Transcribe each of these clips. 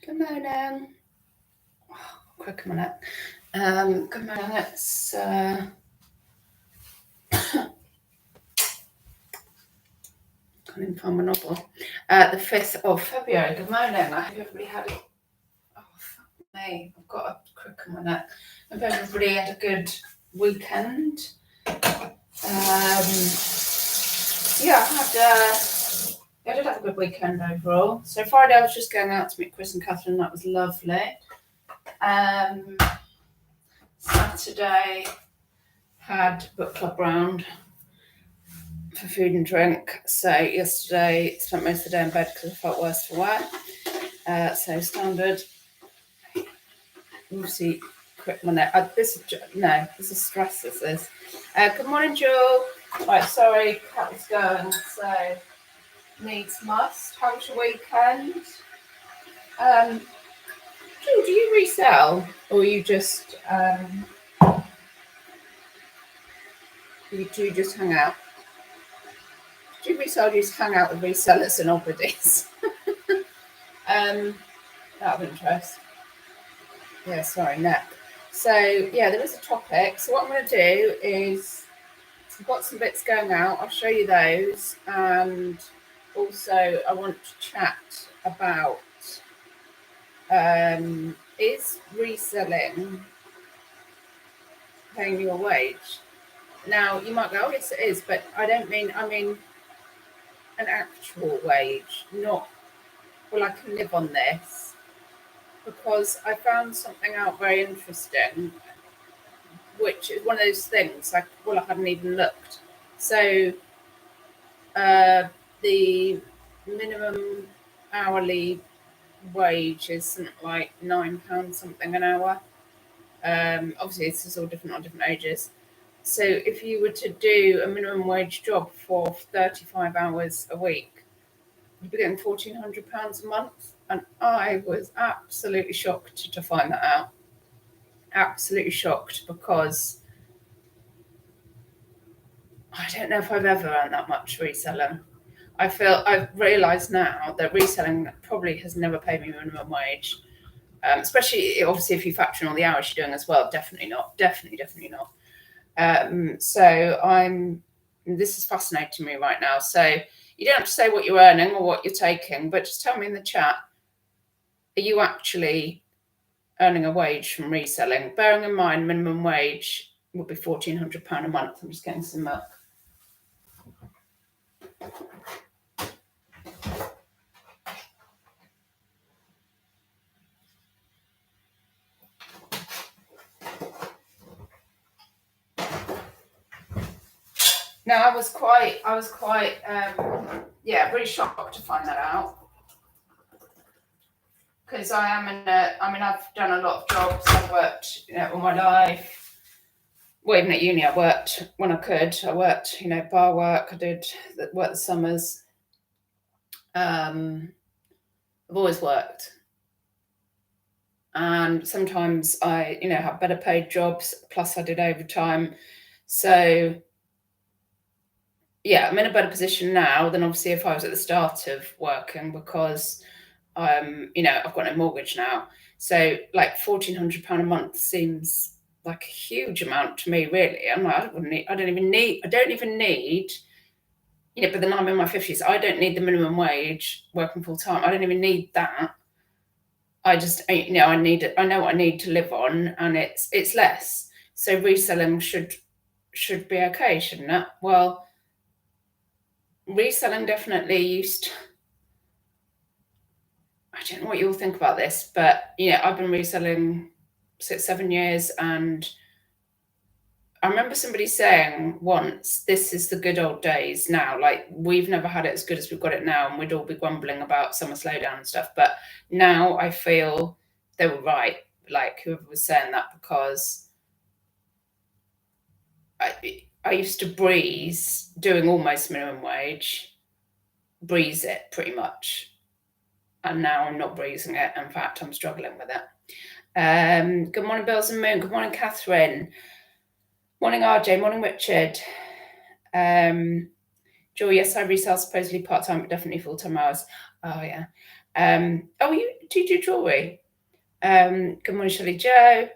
Good morning. Oh, quick a minute. Good morning. It's can't even find my novel. The 5th of February. Good morning. I hope everybody had it. Oh, fuck me. I've got a quick a minute. I hope everybody had a good weekend. Yeah, I did have a good weekend overall. So Friday I was just going out to meet Chris and Catherine. That was lovely. Saturday had book club round for food and drink. So yesterday spent most of the day in bed because I felt worse for wear. So standard. Obviously, quick minute. This is stress. This is. Good morning, Jewel. Right, sorry, Cat was going. So needs must. How was your weekend? Jewel, do you resell or you just you just hang out? Do you resell? Or do you just hang out with resellers and obodies? Out of interest. Yeah, sorry, neck. So yeah, there is a topic. So what I'm going to do is I've got some bits going out. I'll show you those, and also I want to chat about is reselling paying you a wage? Now you might go, oh yes it is, but I mean an actual wage, not well I can live on this, because I found something out very interesting, which is one of those things I hadn't even looked. So the minimum hourly wage is something like £9 something an hour. Obviously this is all different on different ages. So if you were to do a minimum wage job for 35 hours a week, you'd be getting £1,400 a month. And I was absolutely shocked to find that out. Absolutely shocked, because I don't know if I've ever earned that much reselling. I've realised now that reselling probably has never paid me minimum wage, especially obviously if you factor in all the hours you're doing as well. Definitely not. Definitely not. So this is fascinating me right now. So you don't have to say what you're earning or what you're taking, but just tell me in the chat, are you actually earning a wage from reselling? Bearing in mind minimum wage would be £1,400 a month. I'm just getting some milk. No, I was quite really shocked to find that out, because I've done a lot of jobs. I've worked, all my life. Well, even at uni, I worked when I could. I worked, bar work. I did work the summers. I've always worked, and sometimes I, have better paid jobs. Plus, I did overtime, so. Yeah, I'm in a better position now than obviously if I was at the start of working, because I've got no mortgage now. So like £1,400 a month seems like a huge amount to me, really. I'm like, I don't even need, but then I'm in my 50s. I don't need the minimum wage working full time. I don't even need that. I just, I need it. I know what I need to live on, and it's less. So reselling should be okay, shouldn't it? Well, reselling definitely used. I don't know what you all think about this, but I've been reselling 6-7 years, and I remember somebody saying once, "This is the good old days now. Like, we've never had it as good as we've got it now," and we'd all be grumbling about summer slowdown and stuff. But now I feel they were right. Like, whoever was saying that, because I used to breeze doing almost minimum wage, breeze it pretty much. And now I'm not breezing it. In fact, I'm struggling with it. Good morning, Bills and Moon. Good morning, Catherine. Morning, RJ. Morning, Richard. Joy, yes, I resell supposedly part-time, but definitely full-time hours. Oh, yeah. do you do jewellery? Good morning, Shelley Joe.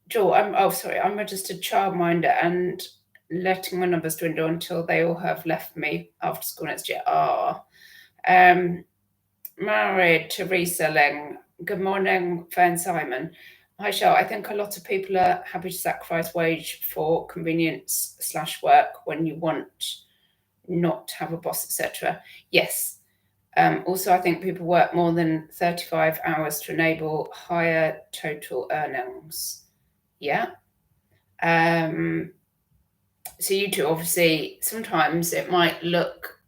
Joel, I'm registered childminder and letting my numbers dwindle until they all have left me after school next year. Married to reselling. Good morning, Fern Simon. Hi, Shell. I think a lot of people are happy to sacrifice wage for convenience / work when you want not to have a boss, etc. Yes. Also, I think people work more than 35 hours to enable higher total earnings. Yeah. So you two, obviously, sometimes it might look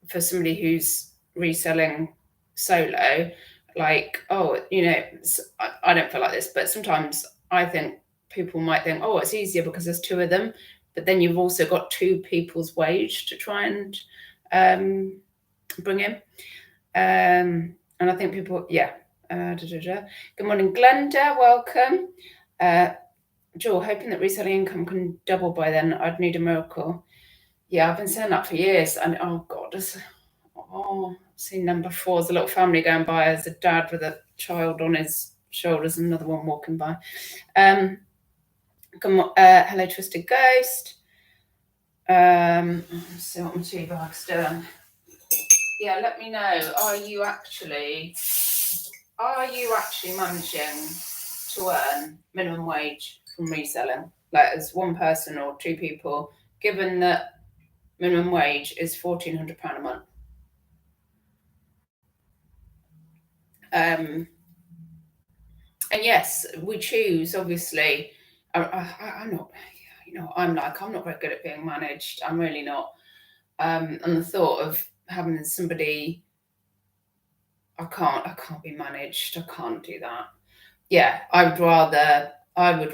for somebody who's reselling solo like, oh, I don't feel like this, but sometimes I think people might think, oh, it's easier because there's two of them, but then you've also got two people's wage to try and bring in. And I think people, yeah. Good morning, Glenda. Welcome. Joel, hoping that reselling income can double by then. I'd need a miracle. Yeah, I've been saying that for years. And oh God, I've seen them before. There's a little family going by. There's a dad with a child on his shoulders and another one walking by. Hello, Twisted Ghost. Let's see what my tea bag's doing. Yeah, let me know. Are you actually managing to earn minimum wage from reselling, like as one person or two people, given that minimum wage is £1,400 a month? And yes, we choose, obviously. I'm not, I'm not very good at being managed. I'm really not. And the thought of having somebody, I can't be managed. I can't do that. Yeah, I would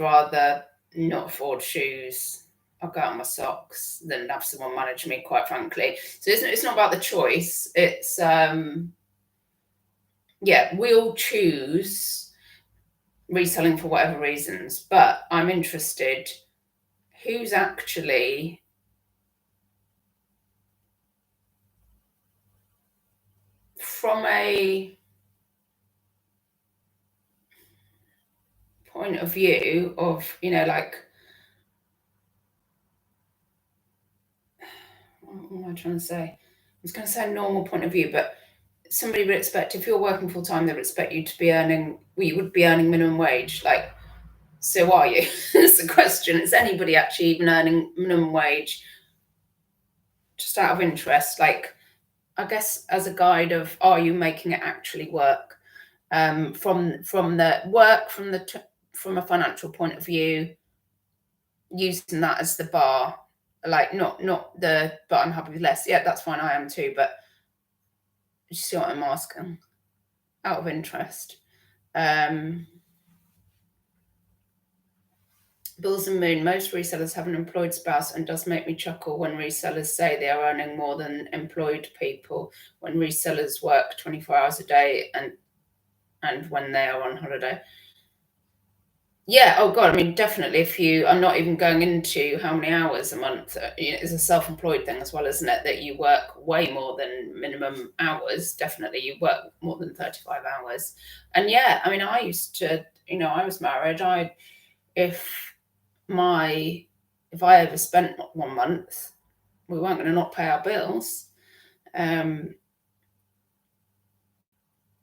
rather not afford shoes. I'll go out my socks than have someone manage me, quite frankly. So it's not about the choice. It's we all choose reselling for whatever reasons, but I'm interested who's actually from a point of view of, like, what am I trying to say? I was going to say normal point of view, but somebody would expect, if you're working full time, they would expect you to be earning, you would be earning minimum wage. Like, so are you? It's a question. Is anybody actually even earning minimum wage? Just out of interest, like, I guess as a guide of, are you making it actually work? From a financial point of view, using that as the bar, like not the, but I'm happy with less. Yeah, that's fine. I am too. But you see what I'm asking? Out of interest. Bills and Moon, most resellers have an employed spouse, and does make me chuckle when resellers say they are earning more than employed people when resellers work 24 hours a day and when they are on holiday. Yeah, oh God, I mean, definitely if you are not even going into how many hours a month, it's a self-employed thing as well, isn't it? That you work way more than minimum hours. Definitely you work more than 35 hours. And yeah, I mean, I used to, I was married. If I overspent 1 month, we weren't going to not pay our bills. I'm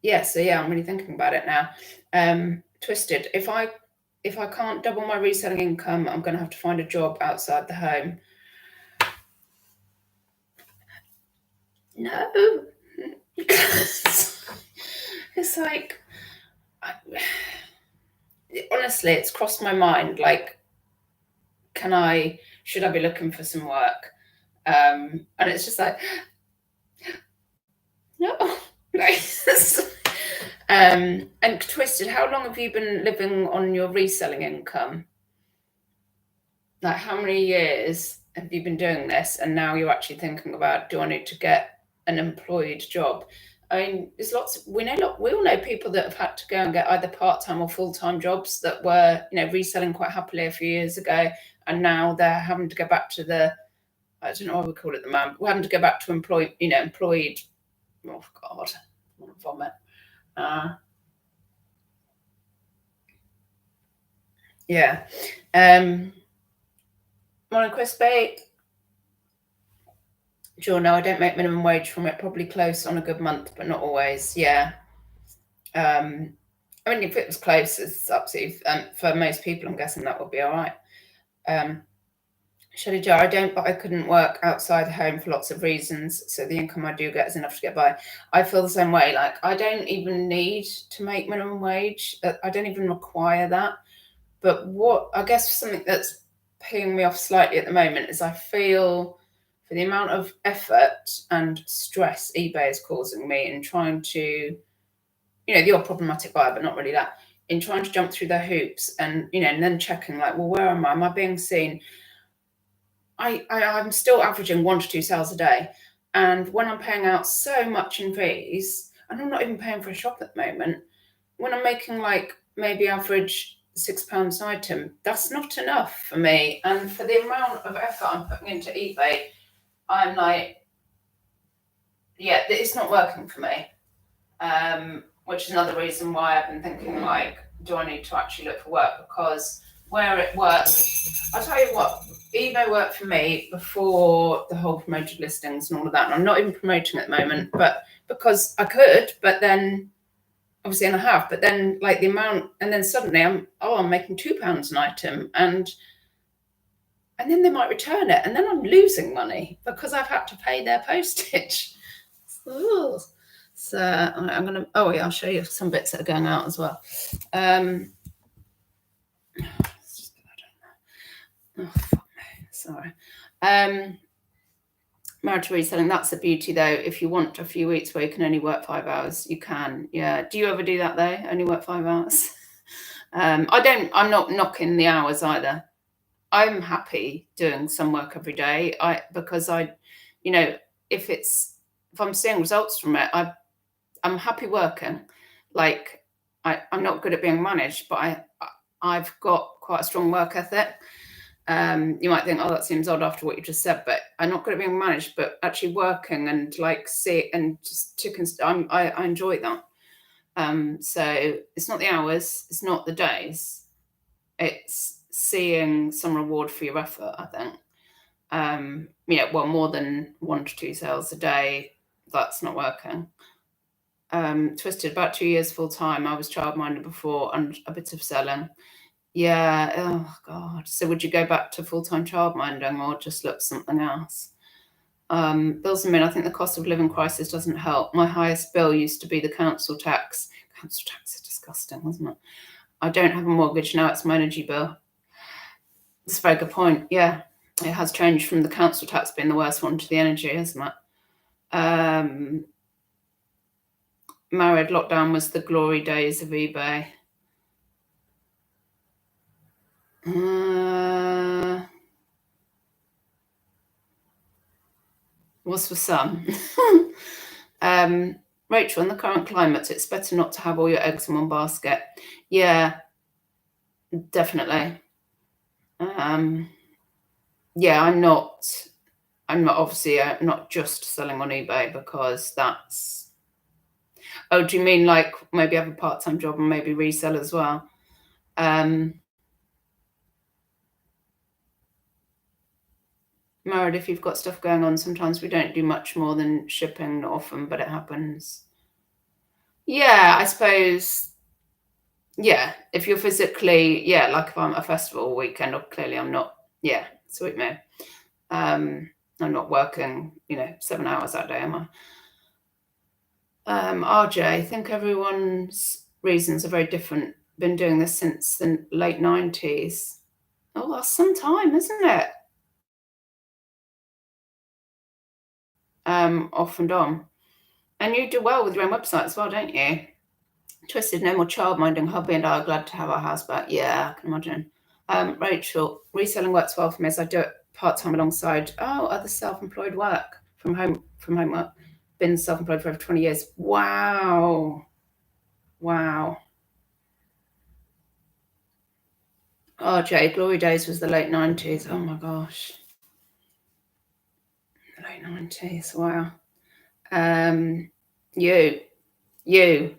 really thinking about it now. Twisted, if I can't double my reselling income, I'm going to have to find a job outside the home. No. It's like, honestly, it's crossed my mind, like, should I be looking for some work? And it's just like, no. And Twisted, how long have you been living on your reselling income? Like, how many years have you been doing this? And now you're actually thinking about, do I need to get an employed job? I mean, there's we all know people that have had to go and get either part-time or full-time jobs that were, reselling quite happily a few years ago. And now they're having to go back to I don't know what we call it, we're having to go back to employed, oh God, I want to vomit. Yeah. Morning, Crispy. Sure, no, I don't make minimum wage from it. Probably close on a good month, but not always. Yeah. I mean, if it was close, it's absolutely for most people. I'm guessing that would be all right. Shelly Jar, I don't, but I couldn't work outside the home for lots of reasons. So the income I do get is enough to get by. I feel the same way. Like, I don't even need to make minimum wage. I don't even require that. But what I guess something that's peeing me off slightly at the moment is I feel for the amount of effort and stress eBay is causing me in trying to, you're problematic buyer, but not really that, in trying to jump through their hoops and, and then checking like, well, where am I? Am I being seen? I'm still averaging 1 to 2 sales a day. And when I'm paying out so much in fees, and I'm not even paying for a shop at the moment, when I'm making like maybe average £6 an item, that's not enough for me. And for the amount of effort I'm putting into eBay, I'm like, yeah, it's not working for me. Which is another reason why I've been thinking like, do I need to actually look for work? Because where it works, I'll tell you what, eBay worked for me before the whole promoted listings and all of that. And I'm not even promoting at the moment, but because I could, but then obviously, and I have, but then like the amount, and then suddenly I'm making £2 an item, and then they might return it, and then I'm losing money because I've had to pay their postage. Ooh. So I'm gonna. Oh yeah, I'll show you some bits that are going out as well. Oh fuck me, sorry. Married to reselling, that's the beauty though. If you want a few weeks where you can only work 5 hours, you can. Yeah. Do you ever do that though? Only work 5 hours? I'm not knocking the hours either. I'm happy doing some work every day. Because if I'm seeing results from it, I'm happy working. Like I'm not good at being managed, but I've got quite a strong work ethic. You might think, oh, that seems odd after what you just said, but I'm not good at being managed, but actually working and like see and just chickens. I enjoy that. So it's not the hours, it's not the days, it's seeing some reward for your effort, I think. More than 1 to 2 sales a day, that's not working. Twisted, about 2 years full time. I was childminder before and a bit of selling. Yeah. Oh God. So would you go back to full-time childminding or just look something else? Bills and min, I think the cost of living crisis doesn't help. My highest bill used to be the council tax. Council tax is disgusting, isn't it? I don't have a mortgage now, it's my energy bill. That's a very good point. Yeah. It has changed from the council tax being the worst one to the energy, isn't it? Married, lockdown was the glory days of eBay. Was for some. Rachel, in the current climate, it's better not to have all your eggs in one basket. Yeah, definitely. Yeah, I'm not obviously not just selling on eBay because that's. Oh, do you mean like maybe have a part-time job and maybe resell as well? Married, if you've got stuff going on, sometimes we don't do much more than shipping, not often, but it happens. Yeah, I suppose. Yeah, if you're physically, like if I'm at a festival weekend, or clearly I'm not. Yeah, sweet me. I'm not working, 7 hours that day, am I? RJ, I think everyone's reasons are very different. Been doing this since the late 90s. Oh, that's some time, isn't it? Off and on. And you do well with your own website as well, don't you? Twisted, no more childminding. Hubby and I are glad to have our house back. Yeah, I can imagine. Rachel, reselling works well for me as I do it part-time alongside other self-employed work from home work. Been self-employed for over 20 years. Wow. RJ, glory days was the late 90s. Oh my gosh. The late 90s. Wow. You.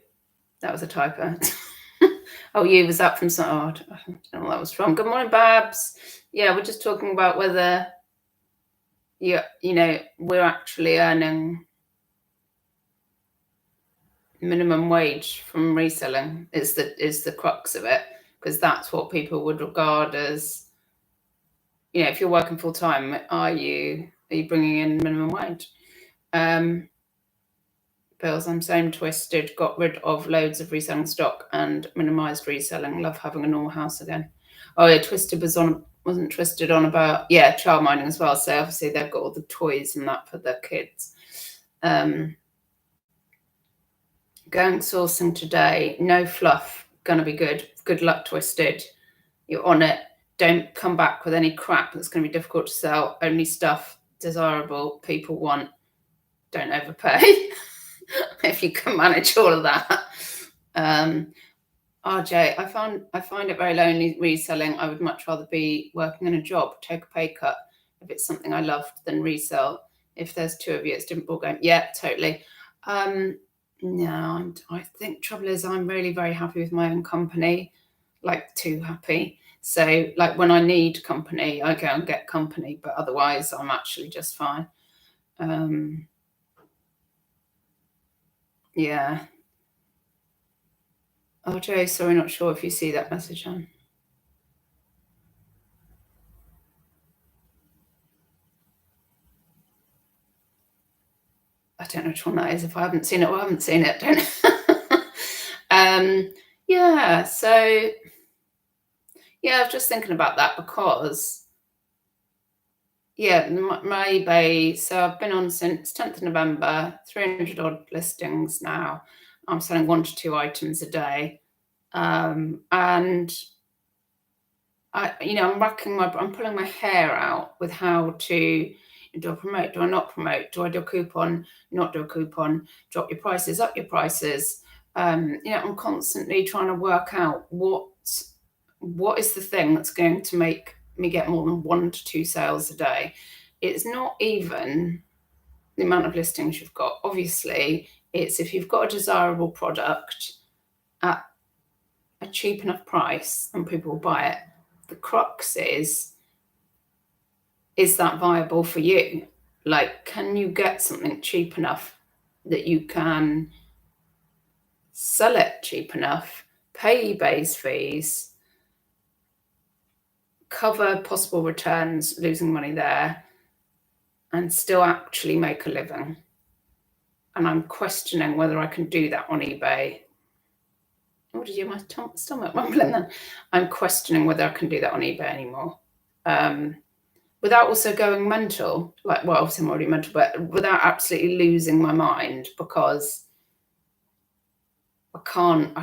That was a typo. Oh, you, was that from some? Oh, I don't know what that was from. Good morning, Babs. Yeah, we're just talking about whether we're actually earning minimum wage from reselling is the crux of it, because that's what people would regard as, if you're working full time, are you bringing in minimum wage? Bills, I'm so twisted, got rid of loads of reselling stock and minimized reselling. Love having a normal house again. Oh yeah, Twisted wasn't Twisted on about child minding as well. So obviously they've got all the toys and that for their kids. Going sourcing today, no fluff, gonna be good. Good luck, Twisted. You're on it. Don't come back with any crap that's going to be difficult to sell. Only stuff desirable people want. Don't overpay. If you can manage all of that. RJ, I find it very lonely reselling. I would much rather be working in a job, take a pay cut if it's something I loved, than resell. If there's two of you, it's a different ballgame. Yeah, totally. No, I think trouble is I'm really very happy with my own company, like too happy. So like when I need company, I go and get company, but otherwise I'm actually just fine. Yeah. Oh, Joe, sorry, not sure if you see that message on. I don't know which one that is. If I haven't seen it, I haven't seen it. Yeah, so yeah, I was just thinking about that because my eBay, so I've been on since 10th of November, 300 odd listings now. I'm selling 1 to 2 items a day. And I'm pulling my hair out with how to, do I promote, do I not promote, do I do a coupon, not do a coupon, drop your prices, up your prices. I'm constantly trying to work out what is the thing that's going to make me get more than 1 to 2 sales a day. It's not even the amount of listings you've got. Obviously, it's if you've got a desirable product at a cheap enough price and people will buy it. The crux is that viable for you? Like, can you get something cheap enough that you can sell it cheap enough, pay eBay's fees, cover possible returns, losing money there, and still actually make a living? And I'm questioning whether I can do that on eBay. Oh, did you hear my stomach rumbling then? I'm questioning whether I can do that on eBay anymore. Without also going mental, obviously I'm already mental, but without absolutely losing my mind, because I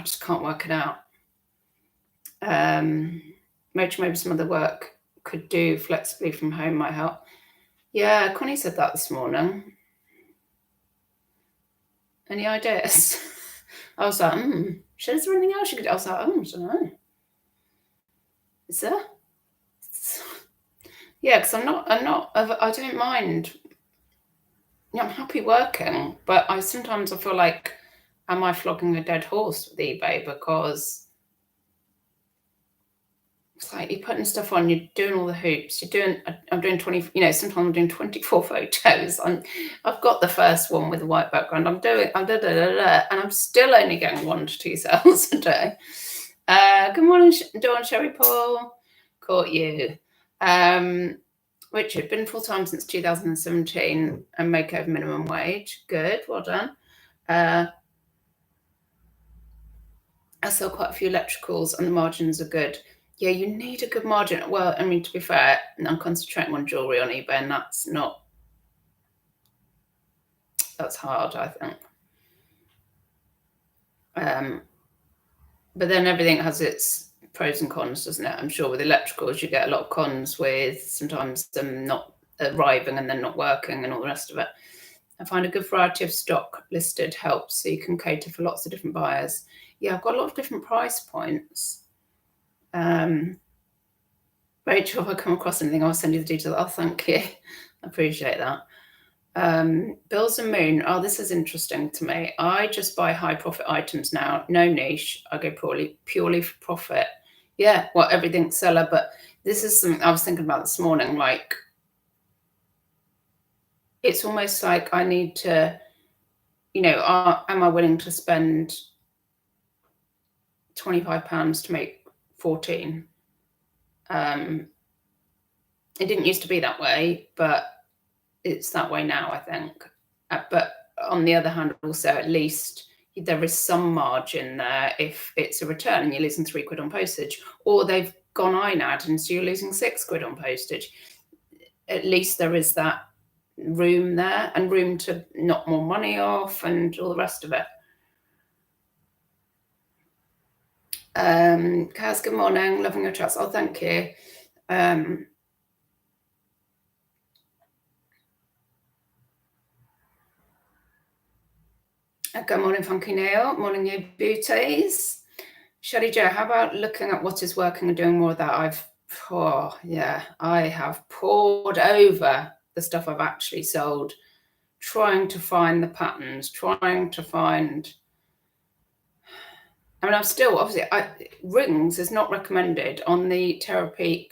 just can't work it out. Maybe some other work could do flexibly from home might help. Yeah, Connie said that this morning. Any ideas? I was like, is there anything else you could do? I was like, I don't know. Is there? Yeah, because I don't mind. Yeah, I'm happy working, but sometimes I feel like, am I flogging a dead horse with eBay? Because it's like you're putting stuff on, you're doing all the hoops, I'm doing 20, sometimes I'm doing 24 photos. I've got the first one with the white background. I'm and I'm still only getting 1 to 2 sales a day. Good morning, Dawn, Sherry Paul. Caught you. Richard, been full-time since 2017 and make over minimum wage. Good, well done. I sell quite a few electricals and the margins are good. Yeah, you need a good margin. Well, I mean, to be fair, I'm concentrating on jewellery on eBay, and that's hard, I think. But then everything has its pros and cons, doesn't it? I'm sure with electricals, you get a lot of cons with sometimes them not arriving and then not working and all the rest of it. I find a good variety of stock listed helps, so you can cater for lots of different buyers. Yeah, I've got a lot of different price points. Rachel, if I come across anything, I'll send you the details. Oh, thank you. I appreciate that. Bills and Moon. Oh, this is interesting to me. I just buy high profit items now. No niche. I go purely for profit. Yeah, well, everything's seller. But this is something I was thinking about this morning. Like, it's almost like I need to, am I willing to spend £25 to make 14? It didn't used to be that way, but it's that way now, I think. But on the other hand, also, at least there is some margin there if it's a return and you're losing £3 on postage, or they've gone INAD and so you're losing £6 on postage. At least there is that room there and room to knock more money off and all the rest of it. Kaz, good morning. Loving your chats. Oh, thank you. Good morning, Funky Neil. Morning, you beauties. Shelly Joe, how about looking at what is working and doing more of that? I have poured over the stuff I've actually sold, trying to find the patterns, I'm still, obviously, rings is not recommended on the Terapeak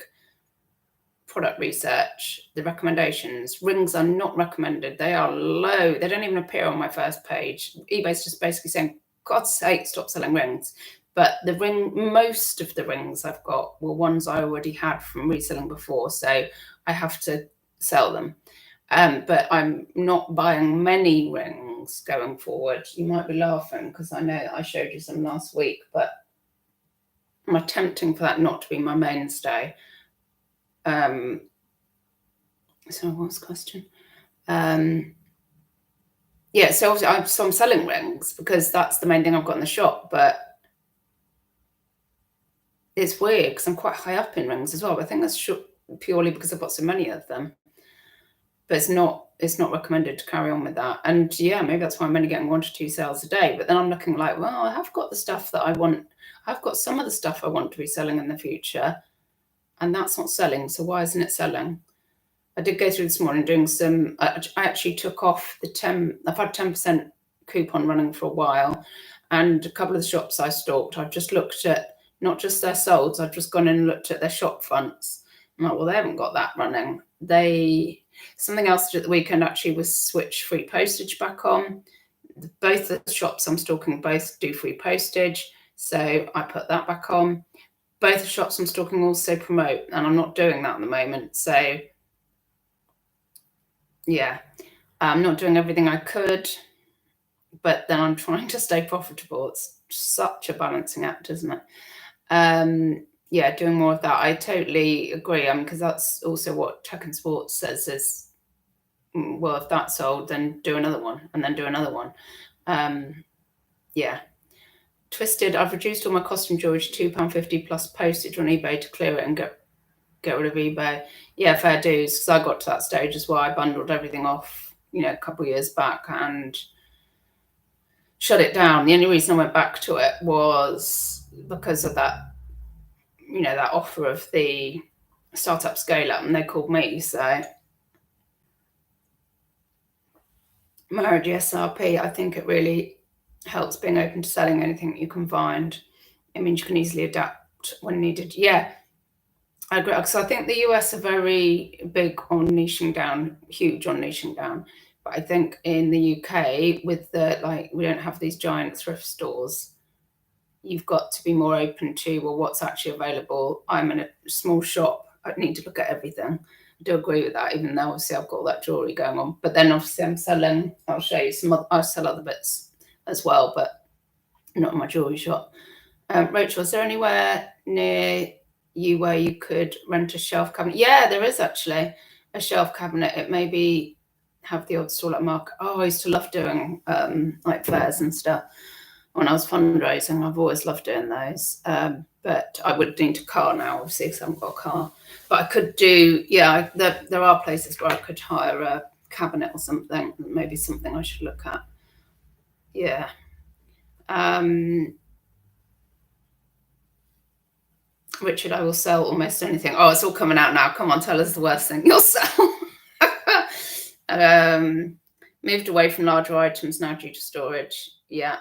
product research. The recommendations, rings are not recommended. They are low. They don't even appear on my first page. eBay's just basically saying, God's sake, stop selling rings. But most of the rings I've got were ones I already had from reselling before, so I have to sell them. But I'm not buying many rings going forward. You might be laughing because I know that I showed you some last week, but I'm attempting for that not to be my mainstay. So what's the question? So obviously I'm selling rings because that's the main thing I've got in the shop, but it's weird because I'm quite high up in rings as well. But I think that's purely because I've got so many of them. But it's not recommended to carry on with that. And yeah, maybe that's why I'm only getting 1 to 2 sales a day. But then I'm looking like, well, I have got the stuff that I want. I've got some of the stuff I want to be selling in the future, and that's not selling. So why isn't it selling? I did go through this morning doing some. I actually took off the 10. I've had 10% coupon running for a while, and a couple of the shops I stalked, I've just looked at not just their solds. I've just gone in and looked at their shop fronts. I'm like, well, they haven't got that running. Something else to do at the weekend actually was switch free postage back on. Both the shops I'm stalking both do free postage, so I put that back on. Both the shops I'm stalking also promote, and I'm not doing that at the moment. So yeah, I'm not doing everything I could, but then I'm trying to stay profitable. It's such a balancing act, isn't it? Doing more of that. I totally agree. Because that's also what Tech and Sports says is, well, if that's sold, then do another one, and then do another one. Twisted. I've reduced all my costume jewelry to £2.50 plus postage on eBay to clear it and get rid of eBay. Yeah, fair dues. Because I got to that stage as well. I bundled everything off, a couple of years back and shut it down. The only reason I went back to it was because of that, that offer of the startup scale up, and they called me. So marriage SRP, I think it really helps being open to selling anything you can find. It means you can easily adapt when needed. Yeah, I agree. Because I think the US are very big on niching down, huge on niching down. But I think in the UK, with we don't have these giant thrift stores. You've got to be more open to, well, what's actually available. I'm in a small shop. I need to look at everything. I do agree with that, even though obviously I've got all that jewellery going on. But then obviously I'm selling, I'll show you I'll sell other bits as well, but not in my jewellery shop. Rachel, is there anywhere near you where you could rent a shelf cabinet? Yeah, there is actually a shelf cabinet. It maybe have the odd stall at Market. Oh, I used to love doing fairs and stuff. When I was fundraising, I've always loved doing those. But I would need a car now, obviously, because I haven't got a car. But I could do, there are places where I could hire a cabinet or something. Maybe something I should look at. Yeah. Richard, I will sell almost anything. Oh, it's all coming out now. Come on, tell us the worst thing you'll sell. Moved away from larger items now due to storage. Yeah,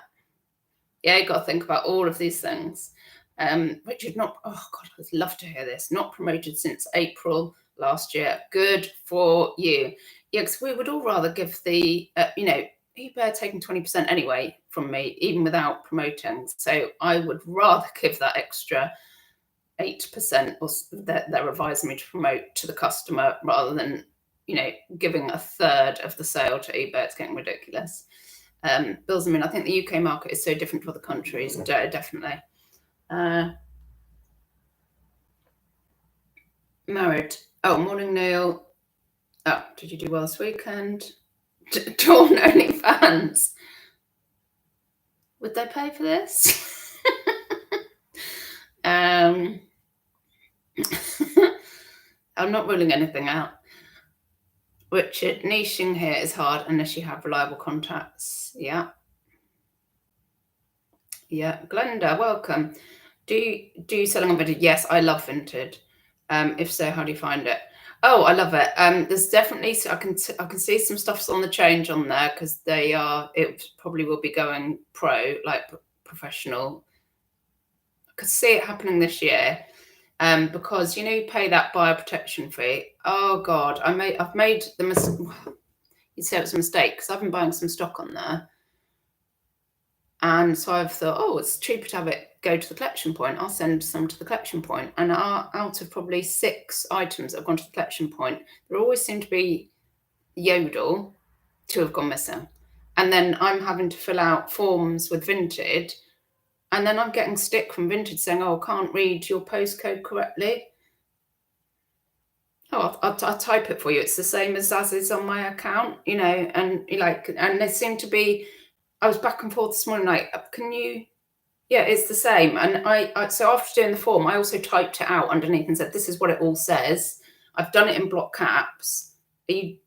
you got to think about all of these things. Richard, oh God, I'd love to hear this. Not promoted since April last year. Good for you. Yeah, because we would all rather give the, eBay taking 20% anyway from me, even without promoting. So I would rather give that extra 8% or that they're advising me to promote to the customer rather than, giving a third of the sale to eBay. It's getting ridiculous. Bills, I think the UK market is so different to other countries. Definitely. Married. Oh, morning, Neil. Oh, did you do well this weekend? Dawn OnlyFans. Would they pay for this? I'm not ruling anything out. Richard, niching here is hard unless you have reliable contacts. Yeah. Glenda, welcome. Do you selling on Vinted? Yes, I love Vinted. If so, how do you find it? Oh, I love it. There's definitely, I can see some stuff's on the change on there because it probably will be going pro, like professional. I could see it happening this year. Because you pay that buyer protection fee. Oh God, I've made the mistake. You say it's a mistake because I've been buying some stock on there, and so I've thought, oh, it's cheaper to have it go to the collection point. I'll send some to the collection point, and out of probably 6 items that have gone to the collection point, there always seem to be Yodel to have gone missing, and then I'm having to fill out forms with Vinted. And then I'm getting stick from Vinted saying, oh, I can't read your postcode correctly. Oh, I'll type it for you. It's the same as is on my account, and they seem to be, I was back and forth this morning, can you, yeah, it's the same. And I so after doing the form, I also typed it out underneath and said, this is what it all says. I've done it in block caps. I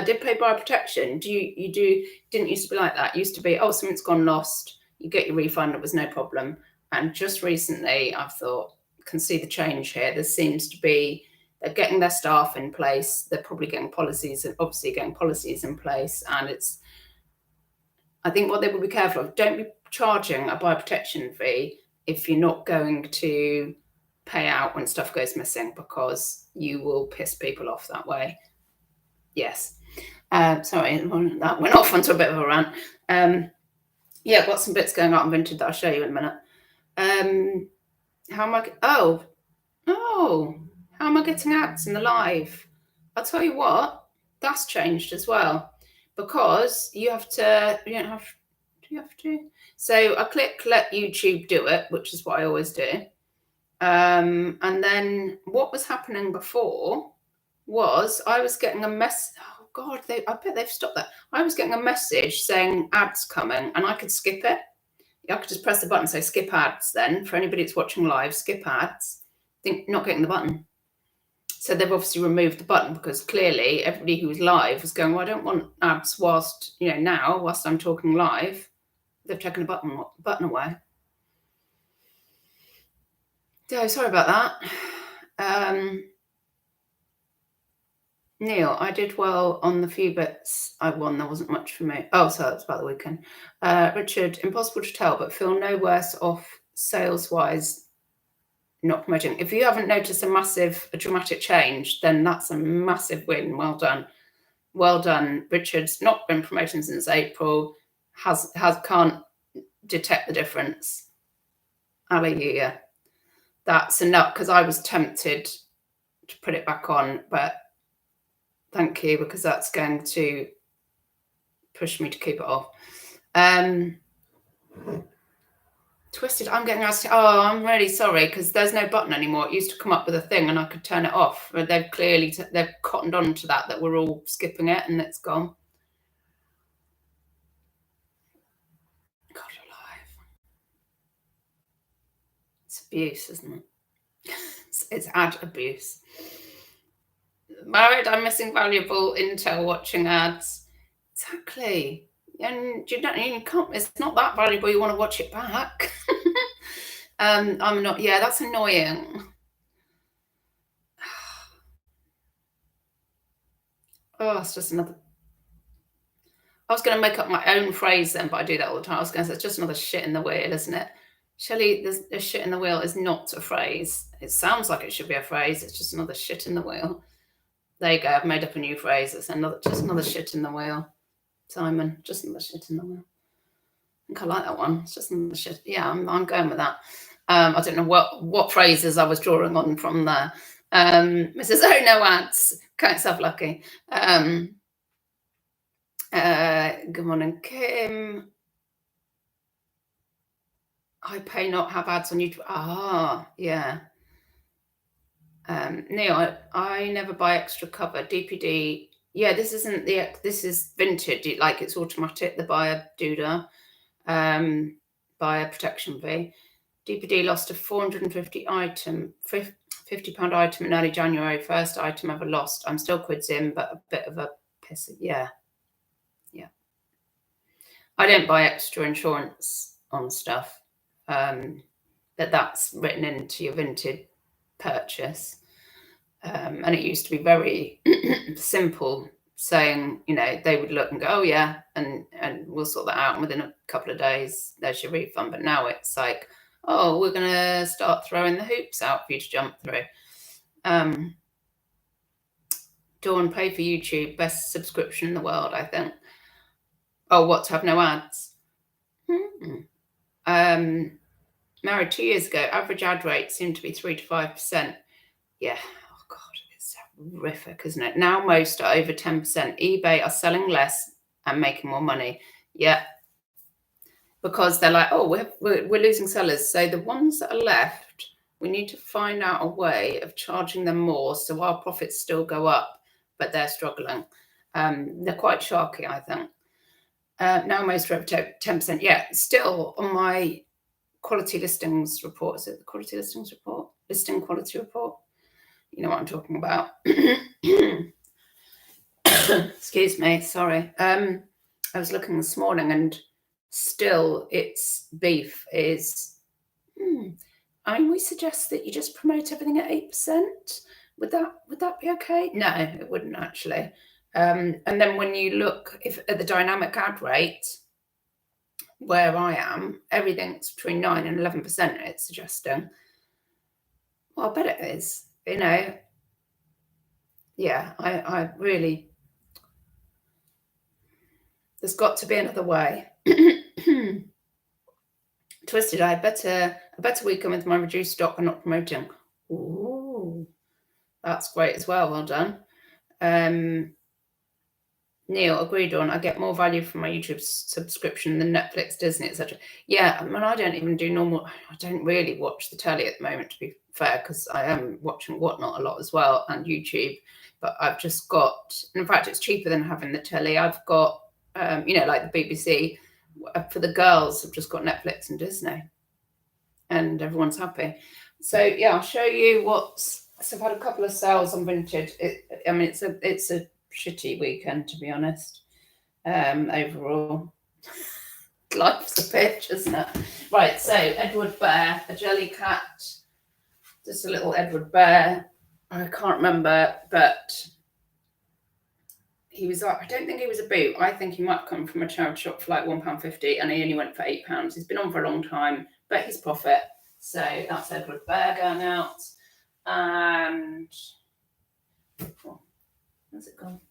did pay buyer protection. Didn't used to be like that. It used to be, oh, something's gone lost. You get your refund. It was no problem. And just recently, I've thought, can see the change here. There seems to be, they're getting their staff in place. They're probably getting policies, and obviously getting policies in place. And I think what they will be careful of, don't be charging a buyer protection fee if you're not going to pay out when stuff goes missing, because you will piss people off that way. Yes. Sorry, that went off onto a bit of a rant. I've got some bits going on Vinted that I'll show you in a minute. How am I? Oh, how am I getting ads in the live? I'll tell you what, that's changed as well, because you have to. You don't have. Do you have to? So I click let YouTube do it, which is what I always do. And then what was happening before was I was getting a message. Oh God, I bet they've stopped that. I was getting a message saying ads coming, and I could skip it. I could just press the button, say skip ads. Then for anybody that's watching live, skip ads. Not getting the button. So they've obviously removed the button, because clearly everybody who was live was going, well, I don't want ads whilst I'm talking live. They've taken the button away. So sorry about that. Neil, I did well on the few bits I won. There wasn't much for me. Oh, so that's about the weekend. Richard, impossible to tell, but feel no worse off sales-wise not promoting. If you haven't noticed a dramatic change, then that's a massive win. Well done. Well done. Richard's not been promoting since April, can't detect the difference. Hallelujah. That's enough, because I was tempted to put it back on, but thank you, because that's going to push me to keep it off. Twisted, I'm getting asked. Oh, I'm really sorry, because there's no button anymore. It used to come up with a thing and I could turn it off. But they've clearly they've cottoned on to that we're all skipping it and it's gone. God alive. It's abuse, isn't it? It's ad abuse. Married, I'm missing valuable intel watching ads. Exactly. And you can't, it's not that valuable. You want to watch it back. I'm not. Yeah, that's annoying. Oh, it's just another I was going to make up my own phrase then, but I do that all the time. I was going to say, it's just another shit in the wheel, isn't it? Shelley, a shit in the wheel is not a phrase. It sounds like it should be a phrase. It's just another shit in the wheel. There you go. I've made up a new phrase. It's just another shit in the wheel. Simon, just another shit in the wheel. I think I like that one. It's just another shit. Yeah, I'm going with that. I don't know what phrases I was drawing on from there. Mrs. Oh, no ads. Count yourself lucky. Good morning, Kim. I pay not have ads on YouTube. Ah, yeah. Neil, I never buy extra cover. DPD. Yeah, this is vintage. Like it's automatic. The buyer doodah. Buyer protection fee. DPD lost a 450 item, £50 item in early January. First item ever lost. I'm still quids in, but a bit of a piss. Yeah. I don't buy extra insurance on stuff. That's written into your vintage purchase. And it used to be very simple, saying, they would look and go, oh yeah, and we'll sort that out. And within a couple of days, there's your refund. But now it's like, oh, we're going to start throwing the hoops out for you to jump through. Dawn, pay for YouTube, best subscription in the world, I think. Oh, what, to have no ads? Married 2 years ago, average ad rate seemed to be 3 to 5%. Yeah. Oh God, it's horrific, isn't it? Now most are over 10%. eBay are selling less and making more money. Yeah. Because they're like, oh, we're losing sellers. So the ones that are left, we need to find out a way of charging them more so our profits still go up, but they're struggling. They're quite sharky, I think. Now most are over 10%. Yeah, still on my quality listings report. Is it the quality listings report? Listing quality report? You know what I'm talking about. Excuse me, sorry. I was looking this morning and still its beef is, we suggest that you just promote everything at 8%. Would that be okay? No, it wouldn't actually. And then when you look at the dynamic ad rate, where I am, everything's between 9 and 11%, it's suggesting. Well, I bet it is, Yeah, I really, there's got to be another way. Twisted, I better weekend with my reduced stock and not promoting. Ooh, that's great as well. Well done. Neil, agreed on. I get more value from my YouTube subscription than Netflix, Disney, etc. Yeah, I don't even do normal. I don't really watch the telly at the moment, to be fair, because I am watching Whatnot a lot as well and YouTube. But I've just got, in fact, it's cheaper than having the telly. I've got, like the BBC. For the girls, I've just got Netflix and Disney, and everyone's happy. So yeah, I'll show you So I've had a couple of sales on vintage. It's a shitty weekend, to be honest. Overall, life's a bitch, isn't it? Right, so Edward Bear, a jelly cat, just a little Edward Bear. I can't remember, but he was I don't think he was a boot. I think he might come from a charity shop for like £1.50, and he only went for £8. He's been on for a long time, but he's profit. So that's Edward Bear going out. And where's it gone?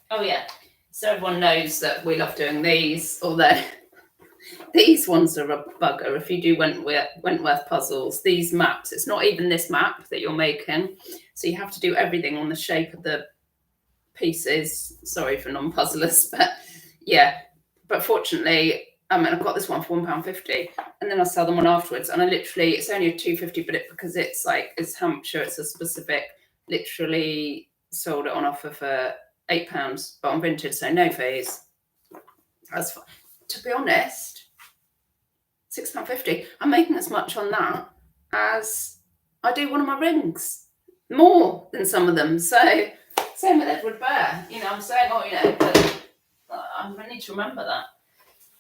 Oh yeah. So everyone knows that we love doing these, although these ones are a bugger. If you do Wentworth puzzles, these maps, it's not even this map that you're making. So you have to do everything on the shape of the pieces. Sorry for non-puzzlers, but yeah. But fortunately, I've got this one for £1.50, and then I sell them on afterwards. And it's only a £2.50, but because it's Hampshire, it's a specific, literally sold it on offer for £8, but on vintage, so no fees. That's fine. To be honest, £6.50. I'm making as much on that as I do one of my rings, more than some of them. So same with Edward Bear. I'm saying, but I need to remember that.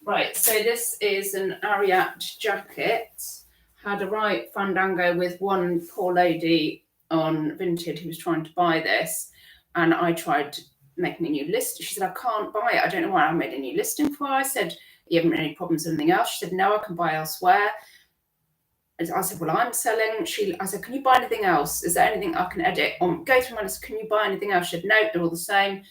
Right, so this is an Ariat jacket. Had a right fandango with one poor lady on vintage who was trying to buy this, and I tried making a new list. She said, I can't buy it. I don't know why. I made a new listing for her. I said, you haven't any problems with anything else? She said, no, I can buy elsewhere. I said, well, I'm selling. I said, can you buy anything else? Is there anything I can edit? Go through my list. Can you buy anything else? She said, no, they're all the same.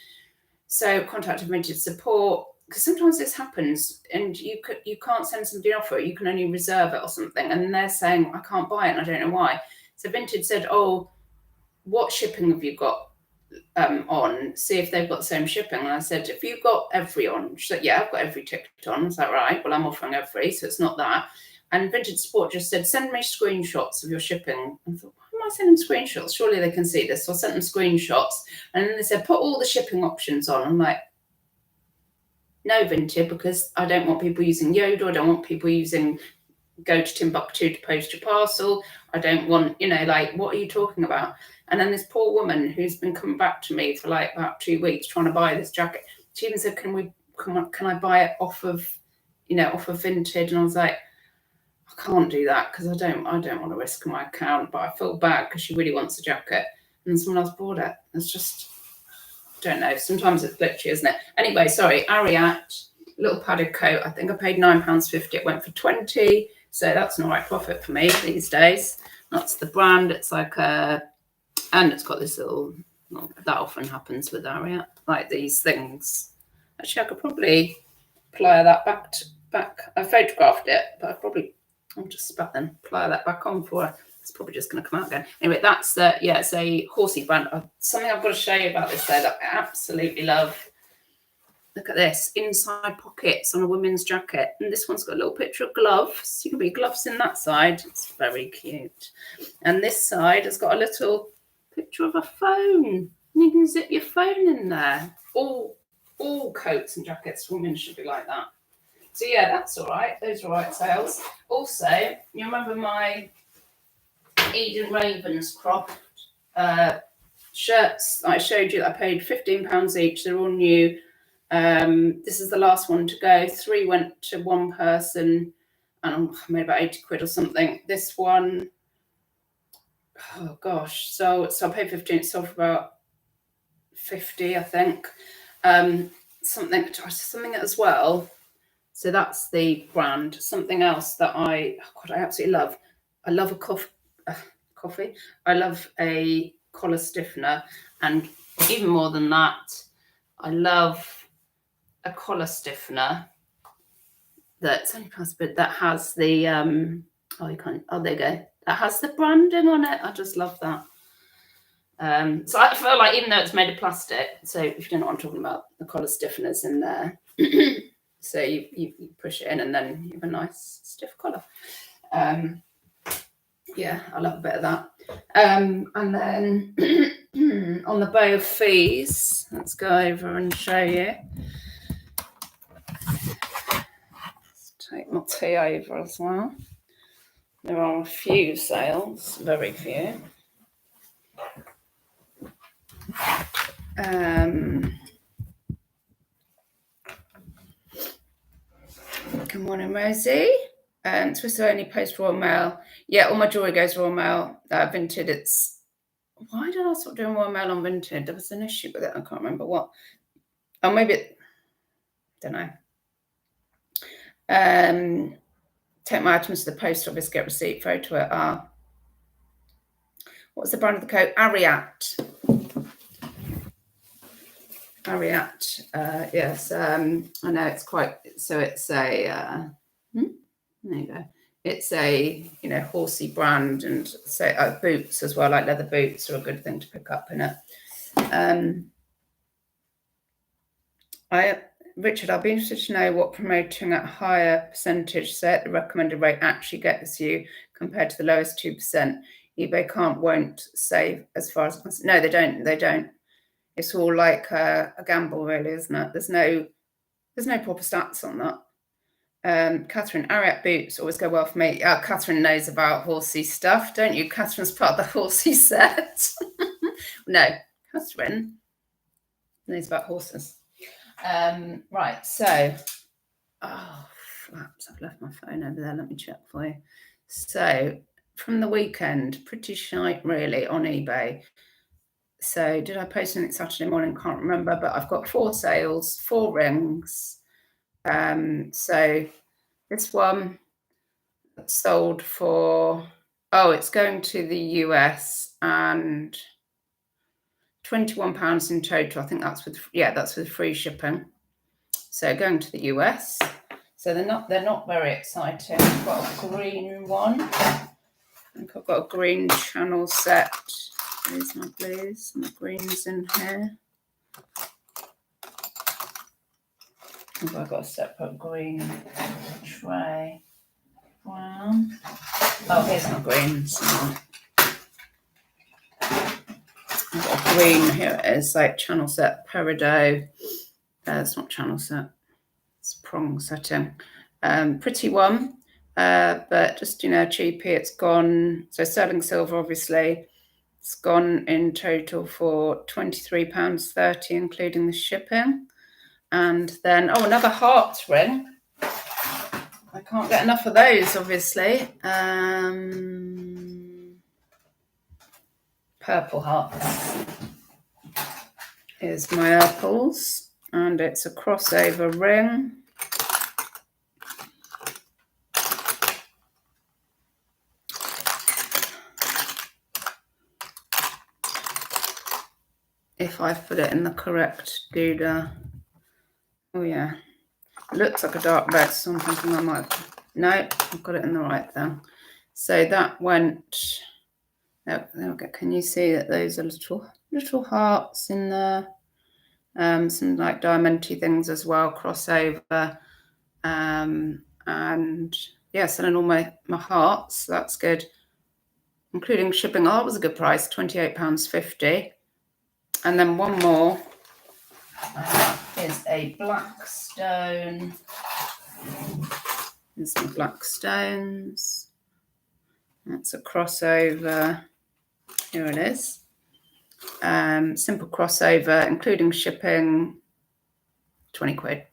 So contacted Vintage Support, because sometimes this happens and you can't send somebody an offer. You can only reserve it or something. And they're saying, I can't buy it and I don't know why. So Vintage said, oh, what shipping have you got on? See if they've got the same shipping. And I said, if you've got every on? She said, yeah, I've got every ticket on. I was like, right, well, I'm offering every, so it's not that. And Vintage Support just said, send me screenshots of your shipping. I thought, why am I sending screenshots? Surely they can see this. So I sent them screenshots. And then they said, put all the shipping options on. I'm like, no, Vintage, because I don't want people using Yodel. I don't want people using go to Timbuktu to post your parcel. I don't want, like, what are you talking about? And then this poor woman who's been coming back to me for like about 2 weeks trying to buy this jacket, she even said, can I buy it off of Vintage? And I was like, I can't do that because I don't want to risk my account, but I feel bad because she really wants a jacket and someone else bought it. It's just, I don't know. Sometimes it's glitchy, isn't it? Anyway, sorry, Ariat, little padded coat. I think I paid £9.50. It went for 20, so that's an all right profit for me these days. That's the brand. It's like and it's got this little. Well, that often happens with Ariat, like these things. Actually, I could probably apply that back. I photographed it, but I'll just spat then apply that back on for her. It's probably just going to come out again. Anyway, that's it's a horsey brand. Something I've got to show you about this though that I absolutely love. Look at this, inside pockets on a women's jacket. And this one's got a little picture of gloves. You can be gloves in that side. It's very cute. And this side has got a little picture of a phone. You can zip your phone in there. All coats and jackets for women should be like that. So yeah, that's all right. Those are all right sales. Also, you remember my Eden Ravenscroft shirts I showed you that I paid £15 each. They're all new. This is the last one to go. 3 went to one person and I made about 80 quid or something. This one, oh gosh, so I paid 15, it sold for about 50, I think. Something as well. So that's the brand. Something else that I absolutely love. I love a coffee. I love a collar stiffener, and even more than that, I love a collar stiffener that's only possible that has the there you go. That has the branding on it. I just love that. So I feel like even though it's made of plastic, so if you don't know what I'm talking about, the collar stiffener's in there. So you push it in and then you have a nice stiff collar. Yeah, I love a bit of that. And then on the bow of fees, let's go over and show you. Let's take my tea over as well. There are a few sales, very few. Good morning, Rosie. Twister only post Royal Mail. Yeah, all my jewellery goes Royal Mail. Vinted, it's... Why did I stop doing Royal Mail on Vinted? There was an issue with it. I can't remember what. Oh, maybe... don't know. Take my items to the post office, get receipt, photo it. What's the brand of the coat? Ariat. Yes. I know it's quite... So it's a... there you go. It's a horsey brand, and so boots as well, like leather boots are a good thing to pick up in it. Richard, I'll be interested to know what promoting at higher percentage set the recommended rate actually gets you compared to the lowest 2%. eBay won't save as far as... No, they don't. It's all like a gamble, really, isn't it? There's no proper stats on that. Catherine, Ariat boots always go well for me. Catherine knows about horsey stuff, don't you? Catherine's part of the horsey set. No, Catherine knows about horses. Right, so flaps, I've left my phone over there. Let me check for you. So from the weekend, pretty shite really on eBay. So did I post anything Saturday morning? Can't remember, but I've got 4 sales, 4 rings. So this one sold for, it's going to the US and £21 in total. I think that's with free shipping. So going to the US. So they're not very exciting. I've got a green one. I think I've got a green channel set. Here's my blues, my greens in here. I've got a separate green tray. Brown. Oh, here's my greens. I've got a green, here it is, like channel set, peridot. It's not channel set, it's prong setting. Pretty one, but just, cheapy. It's gone, so sterling silver, obviously, it's gone in total for £23.30, including the shipping. And then, another hearts ring. I can't get enough of those, obviously. Purple hearts. Here's my opals, and it's a crossover ring. If I've put it in the correct doodah. Oh yeah, it looks like a dark red, so I'm thinking I might. No, I've got it in the right thing. So that went. There we go. Can you see that those are little hearts in there? Some like diamanty things as well, crossover. And yeah, selling all my hearts. So that's good, including shipping. Oh, that was a good price, £28.50. And then one more is a black stone. There's some black stones. That's a crossover. Here it is. Simple crossover, including shipping, 20 quid.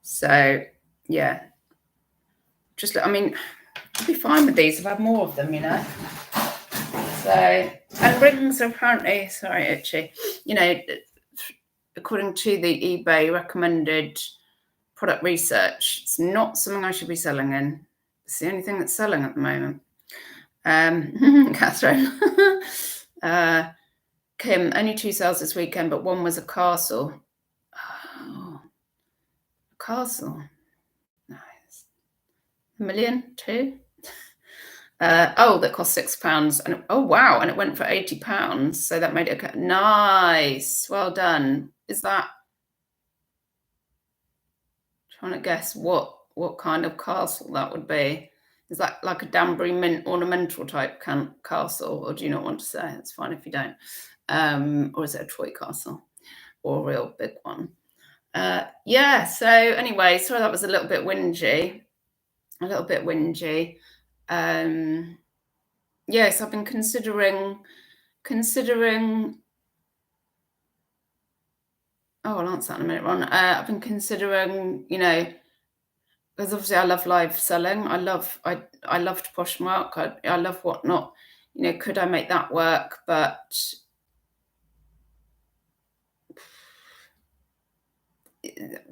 So yeah, I'd be fine with these if I had more of them, So, and rings are apparently, sorry, itchy, according to the eBay recommended product research, it's not something I should be selling in. It's the only thing that's selling at the moment. Catherine. Kim, only 2 sales this weekend, but one was a castle. Oh, a castle. Nice. $1 million, 2. That cost £6, and wow, and it went for £80, so that made it nice. Well done. Is that, trying to guess what kind of castle that would be? Is that like a Danbury mint ornamental type castle, or do you not want to say? It's fine if you don't. Or is it a toy castle or a real big one? Yeah. So anyway, sorry that was a little bit whingy. Yes, I've been considering. I'll answer that in a minute, Ron. I've been considering, because obviously I love live selling. I loved Poshmark. I love Whatnot. Could I make that work? But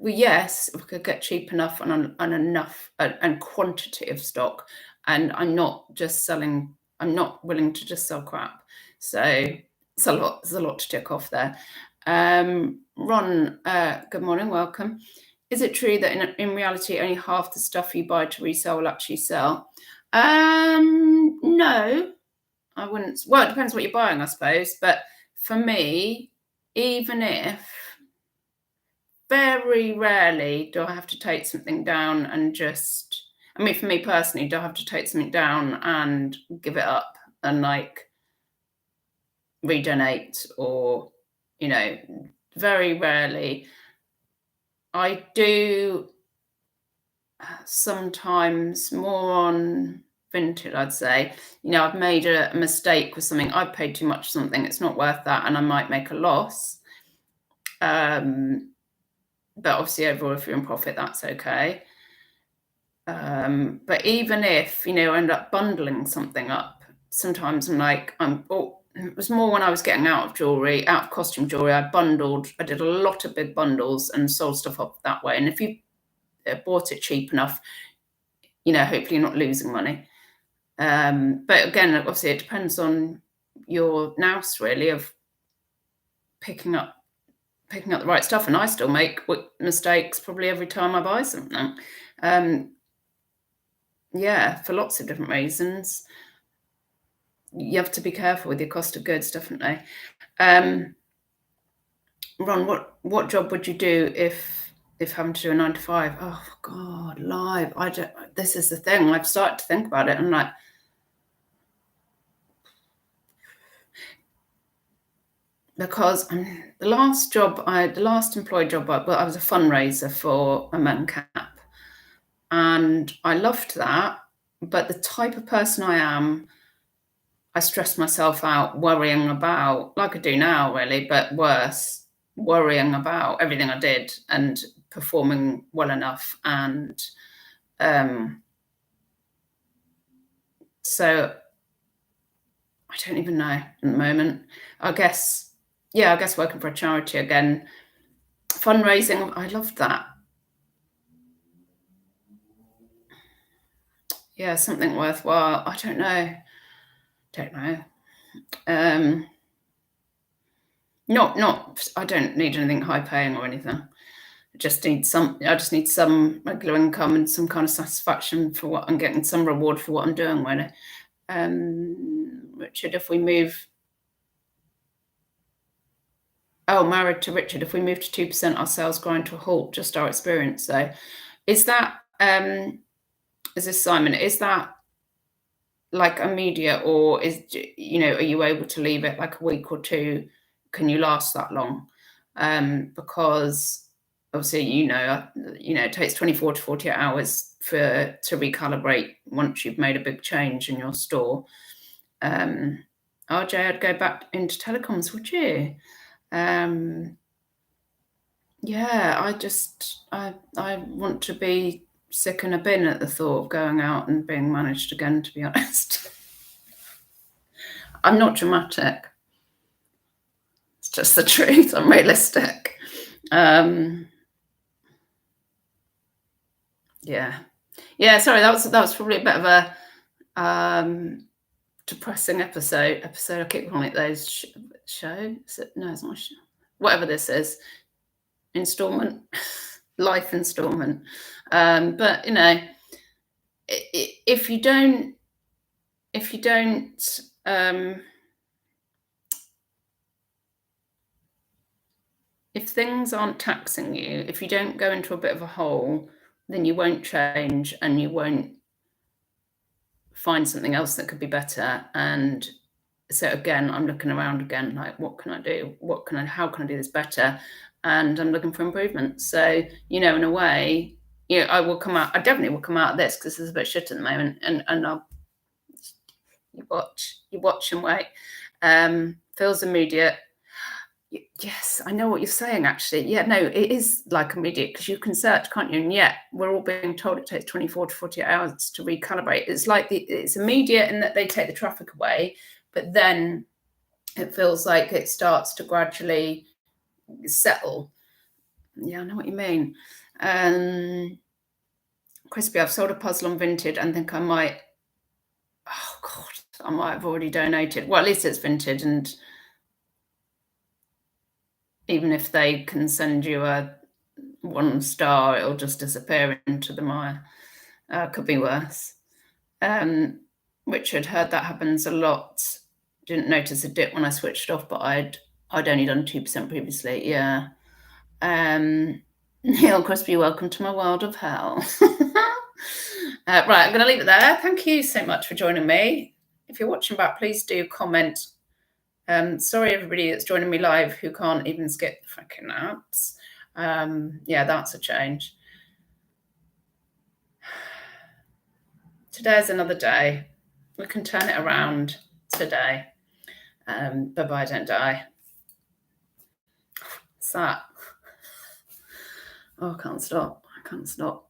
yes, if we could get cheap enough and enough and quantity of stock, and I'm not willing to just sell crap. So it's a lot. There's a lot to tick off there. Ron, good morning, welcome. Is it true that in reality only half the stuff you buy to resell will actually sell? No, I wouldn't. Well, it depends what you're buying, I suppose. But for me, even if very rarely do I have to take something down and for me personally, do I have to take something down and give it up and redonate, or, very rarely. I do sometimes more on vintage, I'd say. I've made a mistake with something. I've paid too much for something. It's not worth that, and I might make a loss. But obviously overall, if you're in profit, that's okay. But even if, I end up bundling something up, sometimes I'm like, it was more when I was getting out of costume jewellery, I did a lot of big bundles and sold stuff up that way. And if you bought it cheap enough, hopefully you're not losing money. But again, obviously it depends on your nous really of picking up the right stuff. And I still make mistakes probably every time I buy something. For lots of different reasons. You have to be careful with your cost of goods, definitely. Ron, what job would you do if having to do a 9 to 5? Oh God, live. This is the thing. I've started to think about it. I'm like, because the last employed job, I was a fundraiser for a men cap, and I loved that. But the type of person I am, I stressed myself out worrying about, like I do now, really, but worse, worrying about everything I did and performing well enough. And so I don't even know at the moment. I guess working for a charity again, fundraising, I loved that. Yeah, something worthwhile. I don't know. I don't need anything high paying or anything. I just need some regular income and some kind of satisfaction for what I'm getting, some reward for what I'm doing, really. Richard, if we move... Oh, married to Richard. If we move to 2%, our sales grind to a halt, just our experience. So is that, is this Simon, is that like immediate, or is, are you able to leave it like a week or two? Can you last that long? Because obviously, it takes 24 to 48 hours to recalibrate once you've made a big change in your store. RJ, I'd go back into telecoms, would you? I want to be sick in a bin at the thought of going out and being managed again, to be honest. I'm not dramatic. It's just the truth. I'm realistic. Sorry, that was probably a bit of a depressing episode. I keep calling it those show. No, it's not a show. Whatever this is, installment, life installment. But if you don't, if things aren't taxing you, if you don't go into a bit of a hole, then you won't change and you won't find something else that could be better. And so again, I'm looking around again, like, what can I do? How can I do this better? And I'm looking for improvement. So, in a way, I definitely will come out of this, because this is a bit shit at the moment. And I'll, you watch and wait. Feels immediate. Yes, I know what you're saying, actually. Yeah, no, it is like immediate, because you can search, can't you? And yet we're all being told it takes 24 to 48 hours to recalibrate. It's like it's immediate in that they take the traffic away, but then it feels like it starts to gradually settle. Yeah, I know what you mean. Crispy, I've sold a puzzle on Vinted and think I might have already donated. Well, at least it's Vinted, and even if they can send you a 1 star, it'll just disappear into the mire. Could be worse. Richard, heard that happens a lot. Didn't notice a dip when I switched off, but I'd only done 2% previously. Yeah. Neil Crispy, welcome to my world of hell. Right, I'm going to leave it there. Thank you so much for joining me. If you're watching back, please do comment. Sorry, everybody that's joining me live who can't even skip the fucking ads. That's a change. Today's another day. We can turn it around today. Bye-bye, don't die. What's that? Oh, I can't stop.